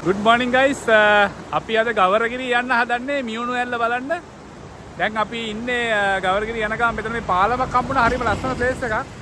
Good morning guys. අපි අද ගවරගිරි යන්න හදන්නේ මියුණු ඇල්ල බලන්න. දැන් අපි ඉන්නේ ගවරගිරි යන ගමන් මෙතන මේ පාලමක් හම්බුණා. හරිම ලස්සන ප්ලේස් එකක්.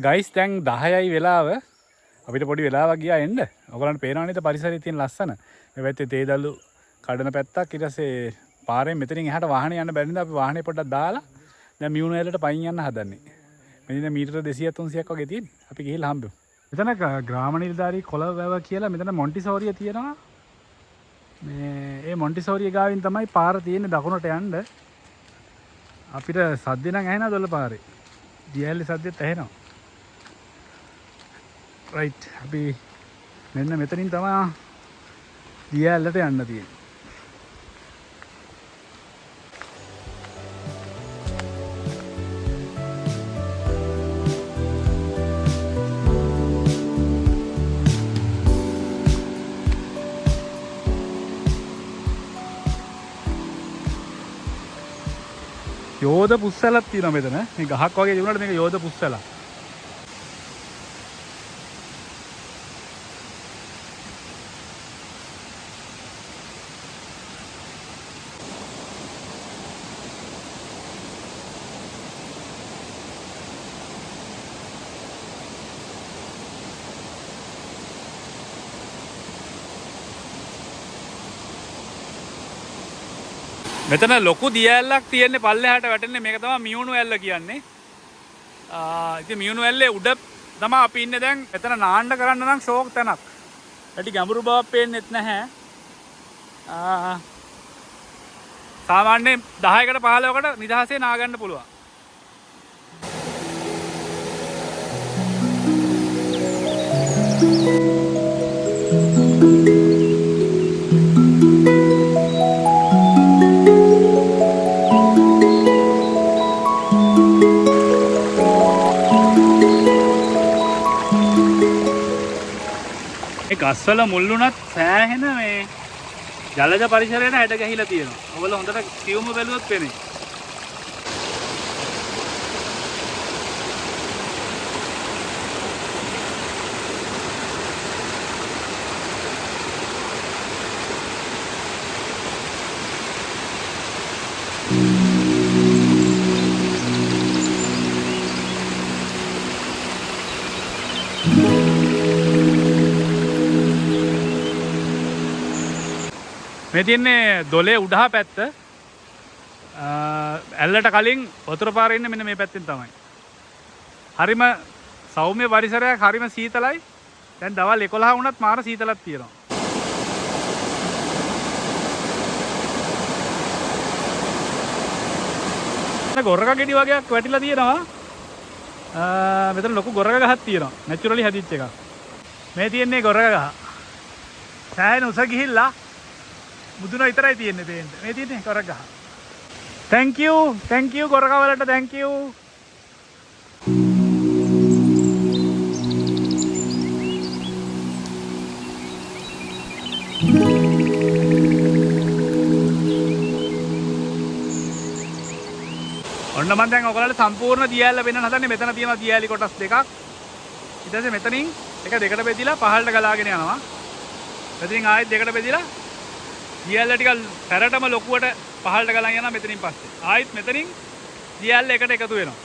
ගයිස් දැන් 10යි වෙලාව අපිට පොඩි වෙලාවක් ගියා එන්න. ඔයගලන්ට පේනවා නේද පරිසරයේ තියෙන ලස්සන. මේ පැත්තේ තේදළු කඩන පැත්තක් ඊට පස්සේ පාරෙන් මෙතනින් එහාට වාහනේ යන්න බැරි නිසා අපි වාහනේ පොඩ්ඩක් දාලා දැන් මියුණු ඇල්ලට පයින් යන්න හදන්නේ. මෙතන මීටර 200 300ක් වගේ තියෙන. අපි ගිහිල්ලා හම්බෙමු. මෙතන ග්‍රාම නිලධාරී කොළවැව කියලා මෙතන මොන්ටිසෝරිය තියෙනවා. මේ මොන්ටිසෝරිය ගාවින් තමයි පාර තියෙන්නේ දකුණට යන්න. අපිට සද්ද නම් ඇහෙනවද ඔල පාරේ? දියැලේ සද්දෙත් ඇහෙනවා. රයිට් අපි මෙන්න මෙතනින් තමයි දියැලට යන්න තියෙන්නේ. යෝධ පුස්සලක් තියෙනවා මෙතන. මේ ගහක් වගේ තිබුණාට මේක යෝධ පුස්සලක්. මෙතන ලොකු දියැලක් තියෙන්නේ පල්ලෙහාට වැටෙන්නේ. මේක තමයි මියුණු ඇල්ල කියන්නේ. ඉතින් මියුණු ඇල්ලේ උඩ තමයි අපි ඉන්නේ දැන්. මෙතන නාන්න කරන්න නම් ෂෝක් තැනක්. ඇටි ගැඹුරු බවක් පේන්නෙත් නැහැ. සාමාන්‍යයෙන් 10කට 15කට නිදහසේ නා ගන්න පුළුවන්. ගස්වල මුල්ලුණත් සෑහෙන මේ ජලජ පරිසරයට හැඩ ගැහිලා තියෙනවා. ඔයගොල්ලෝ හොඳට සියුම්ව බැලුවොත් පේන්නේ. මේ තියන්නේ දොලේ උඩහා පැත්ත. ඇල්ලට කලින් වතුර පාරේ ඉන්නේ මෙන්න මේ පැත්තෙන් තමයි. හරිම සෞම්‍ය පරිසරයක්, හරිම සීතලයි. දැන් දවල් 11 වුණත් මාර සීතලක් තියෙනවා. ගොරක ගෙඩි වගේක් වැටිලා තියෙනවා. මෙතන ලොකු ගොරක ගහක් තියෙනවා. නැචරලි හැදිච්ච එකක්. මේ තියන්නේ ගොරක ගහ. සෑහෙන උස ගිහිල්ලා මුදුන විතරයි තියෙන්නේ පේන්න. මේ තියෙන්නේ ගොරක ගහ. thank you ගොරක වලට thank you. ඔන්න මම දැන් ඔයගොල්ලන්ට සම්පූර්ණ දියැල වෙන්න හදන්නේ. මෙතන තියෙනවා දියැලි කොටස් දෙකක්. ඊට පස්සේ මෙතනින් එක දෙකට බෙදිලා පහළට ගලාගෙන යනවා. මෙතනින් ආයෙත් දෙකට බෙදිලා දියැල ටික පැරටම ලොකුවට පහළට ගලන් යනවා. මෙතනින් පස්සේ ආයෙත් මෙතනින් දියැල එකට එකතු වෙනවා.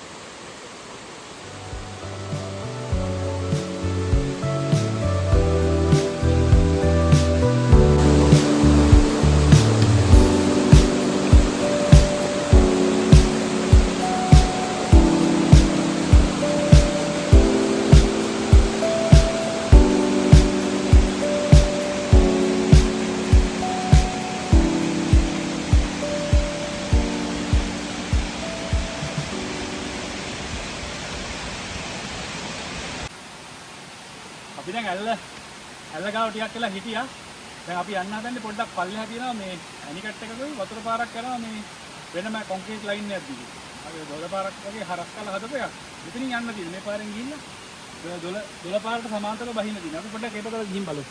අපි දැන් ඇල්ල ගාව ටිකක් කියලා හිටියා. දැන් අපි යන්න හදන්නේ පොඩ්ඩක් පල්ලෙහා තියෙනවා මේ ඇනිකට් එකකුයි වතුර පාරක් කරනවා මේ වෙනම කොන්ක්‍රීට් ලයින් එකක් දිගේ. අපි දොළ පාරක් වගේ හරස් කරලා හදපු එකක්. මෙතනින් යන්න තියෙන්නේ. මේ පාරෙන් ගිහිල්ලා දොළ පාරට සමාන්තරව බහින්න තියෙනවා. අපි පොඩ්ඩක් ඒ පැත්තට ගිහින් බලමු.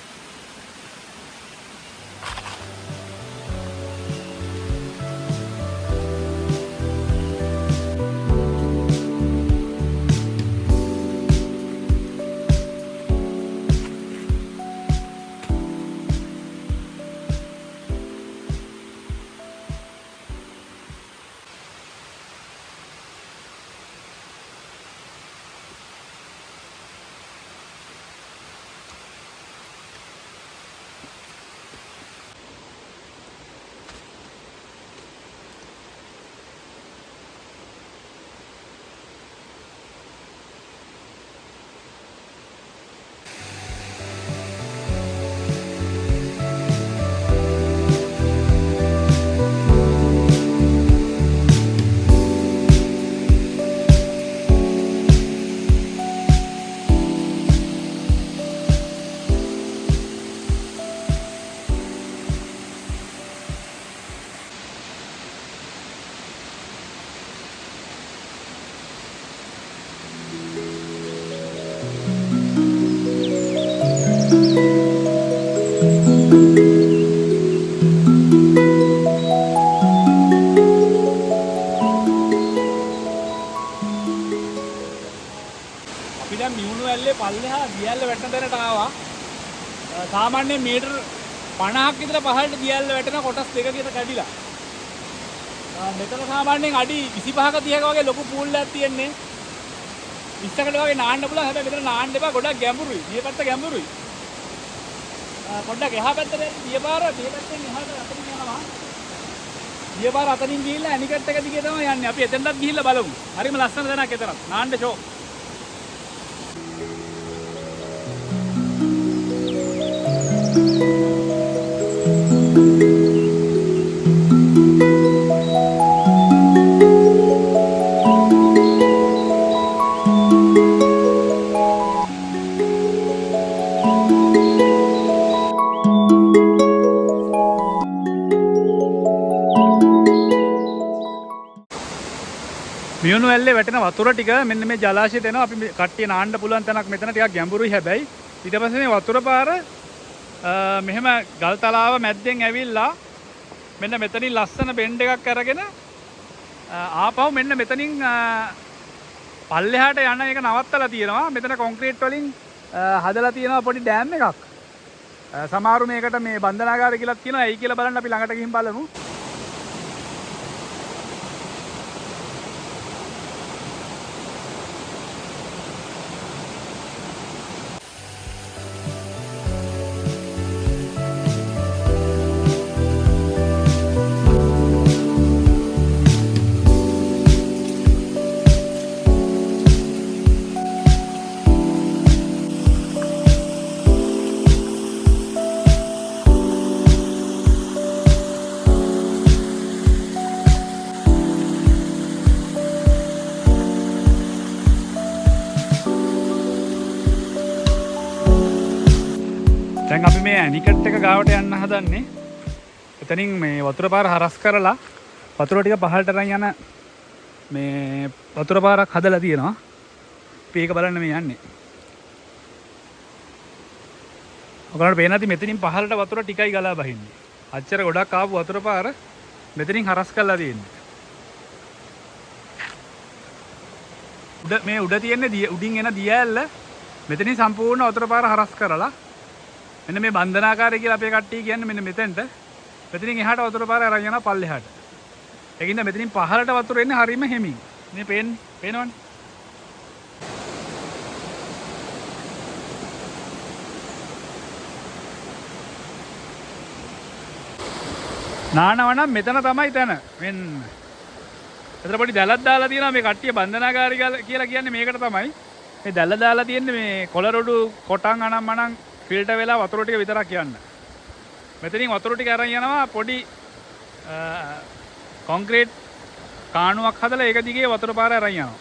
පල්ලෙහා දියැල්ල වැටෙන තැනට ආවා. සාමාන්‍යයෙන් මීටර් 50ක් විතර පහළට දියැල්ල වැටෙන කොටස් දෙකකට කැඩිලා. මෙතන සාමාන්‍යයෙන් අඩි 25ක 30ක වගේ ලොකු පූල් එකක් තියෙන්නේ. 20කට වගේ නාන්න පුළුවන්. හැබැයි මෙතන නාන්න එපා. ගොඩක් ගැඹුරුයි. දිය පැත්ත ගැඹුරුයි. පොඩ්ඩක් එහා පැත්තට දිය පැත්තෙන් එහාට අතනින් යනවා. දිය පාර අතනින් ගිහිල්ලා ඇනිකට් එක දිගේ තමයි යන්නේ. අපි එතනටත් ගිහිල්ලා බලමු. හරිම ලස්සන තැනක් එතනත්. නාන්න ෂෝ. මියුණු ඇල්ලේ වැටෙන වතුර ටික මෙන්න මේ ජලාශයට එනවා. අපි කට්ටිය නාන්න පුළුවන් තැනක් මෙතන ටිකක් ගැඹුරුයි හැබැයි. ඊට පස්සේ මේ වතුර පාර මෙහෙම ගල් තලාව මැද්දෙන් ඇවිල්ලා මෙන්න මෙතනින් ලස්සන බෙන්ඩ් එකක් අරගෙන ආපහු මෙන්න මෙතනින් පල්ලෙහාට යන එක නවත්තලා තියෙනවා. මෙතන කොන්ක්‍රීට් වලින් හදලා තියෙනවා පොඩි ඩෑම් එකක්. සමහරු මේකට මේ බන්ධනාගාරය කියලා කියනවා. ඇයි කියලා බලන්න අපි ළඟට ගිහින් බලමු. දැන් අපි මේ ඇනිකට් එක ගාවට යන්න හදන්නේ. එතනින් මේ වතුර පාර හරස් කරලා වතුර ටික පහළට අරන් යන මේ වතුර පාරක් හදලා තියෙනවා. අපි ඒක බලන්න මේ යන්නේ. ඔයගොල්ලන්ට පේන නැති මෙතනින් පහළට වතුර ටිකයි ගලා බහින්නේ. අච්චර ගොඩක් ආපු වතුර පාර මෙතනින් හරස් කරලා තියෙන්නේ. මේ උඩ තියෙන්නේ උඩින් එන දියැල්ල මෙතනින් සම්පූර්ණ වතුර පාර හරස් කරලා මෙන්න මේ බන්ධනාකාරය කියලා අපේ කට්ටිය කියන්නේ මෙන්න මෙතෙන්ට. මෙතනින් එහාට වතුර පාර අරන් යනවා පල්ලෙහාට. ඒකින්ද මෙතනින් පහළට වතුර එන්නේ හරිම හිමින්. මේ පේනවනේ. නානවනම් මෙතන තමයි තැන. මෙන්න. එතන පොඩි දැලක් දාලා තියෙනවා මේ කට්ටිය බන්ධනාකාරය කියලා කියන්නේ මේකට තමයි. මේ දැල දාලා තියෙන්නේ මේ කොළරොඩු කොටන් අනම්මනම් ෆිල්ටර් වෙලා වතුර ටික විතරක් යන්න. මෙතනින් වතුර ටික අරන් යනවා පොඩි කොන්ක්‍රීට් කාණුවක් හදලා ඒක දිගේ වතුර පාර අරන් යනවා.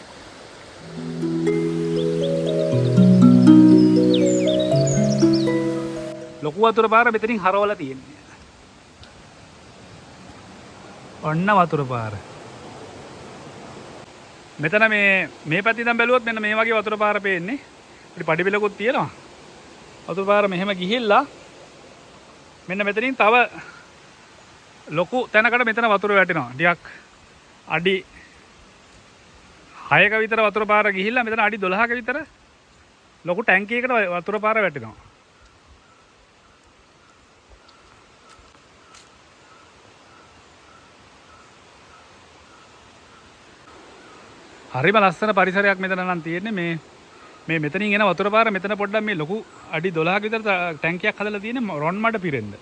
ලොකු වතුර පාර මෙතනින් හරවලා තියෙන්නේ. ඔන්න වතුර පාර. මෙතන මේ පැත්තෙන් ඉඳන් බැලුවොත් මෙන්න මේ වගේ වතුර පාර පේන්නේ. අපිට පඩි බෙලකුත් තියෙනවා. වතුර පාර මෙහෙම ගිහිල්ලා මෙන්න මෙතනින් තව ලොකු තැනකට මෙතන වතුර වැටෙනවා. ටිකක් අඩි 6ක විතර වතුර පාර ගිහිල්ලා මෙතන අඩි 12ක විතර ලොකු ටැංකියකට වතුර පාර වැටෙනවා. හරිම ලස්සන පරිසරයක් මෙතන නම් තියෙන්නේ. මේ මෙතනින් එන වතුර පාර මෙතන පොඩ්ඩක් මේ ලොකු අඩි 12ක විතර ටැංකියක් හදලා තියෙන්නේ රොන් මඩ පිරෙන්න.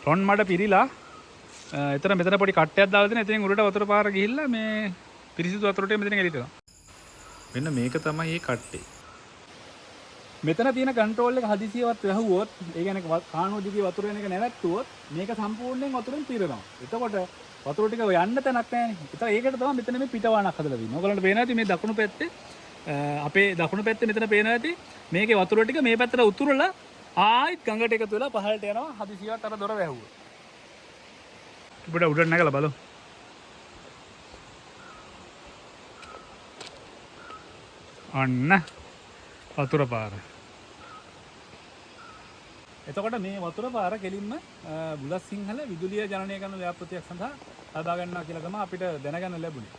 රොන් මඩ පිරීලා එතන මෙතන පොඩි කට්ටයක් දාලා තියෙන. එතනින් උඩට වතුර පාර ගිහිල්ලා මේ පිරිසිදු වතුර ටික මෙතනින් එළියට එනවා. මෙන්න මේක තමයි මේ කට්ටේ. මෙතන තියෙන කන්ට්‍රෝල් එක හදිසියවත් වැහුවොත්, ඒ කියන්නේ කාණුව දිගේ වතුර එන එක නැවැත්තුවොත් මේක සම්පූර්ණයෙන් වතුරෙන් පිරෙනවා. එතකොට වතුර ටික යන්න තැනක් නැහැ නේ. ඒකට තමයි මෙතන මේ පිටවාණක් හදලා තියෙන්නේ. ඔයගලන්ට පේනවා ඇති මේ දකුණු පැත්තේ අපේ දකුණු පැත්තේ මෙතන පේනවා ඇති මේකේ වතුර ටික මේ පැත්තට උතුරලා ආයිත් ගඟට එකතු වෙලා පහළට යනවා හදිසියවත් අර දොර වැහුවොත්. උඩ උඩට නැගලා බලමු. අන්න වතුර පාර. එතකොට මේ වතුර පාර කෙලින්ම බුලත් සිංහල විදුලිය ජනනය කරන ව්‍යාපෘතියක් සඳහා හදා ගන්නවා කියලා තමයි අපිට දැනගන්න ලැබුණේ.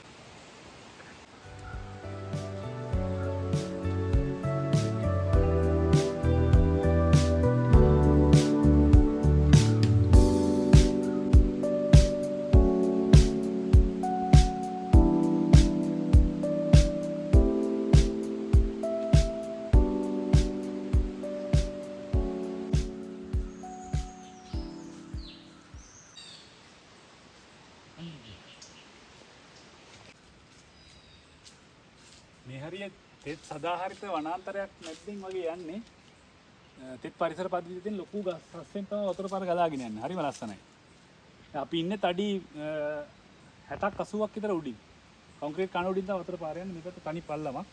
මේ හරිය තෙත් සදාහරිත වනාන්තරයක් මැද්දෙන් වගේ යන්නේ. තෙත් පරිසර පද්ධතියේ තියෙන ලොකු ගස් රස්සෙන් තමයි වතුර පාර ගලාගෙන යන්නේ. හරිම ලස්සනයි. අපි ඉන්නේ තඩි 60ක් 80ක් විතර උඩින්. කොන්ක්‍රීට් කන උඩින් තමයි වතුර පාර යන්නේ. මේකට තනි පල්ලමක්.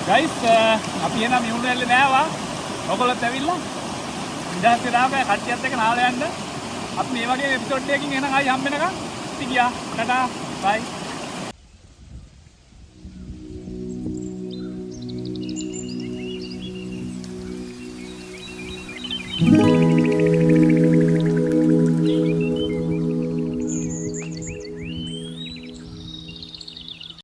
ගයිස් අපි එන මියුණු ඇල්ලේ නෑවා. ඔයගොල්ලොත් ඇවිල්ලා ඉඳන් දාපෑ කට්ටියත් එක්ක නාලා යන්න. අපි මේ වගේ එපිසෝඩ් එකකින් එනනම් ආයි හම්බ වෙනකම් ඉති ගියා. Ta-ta bye. Thank you.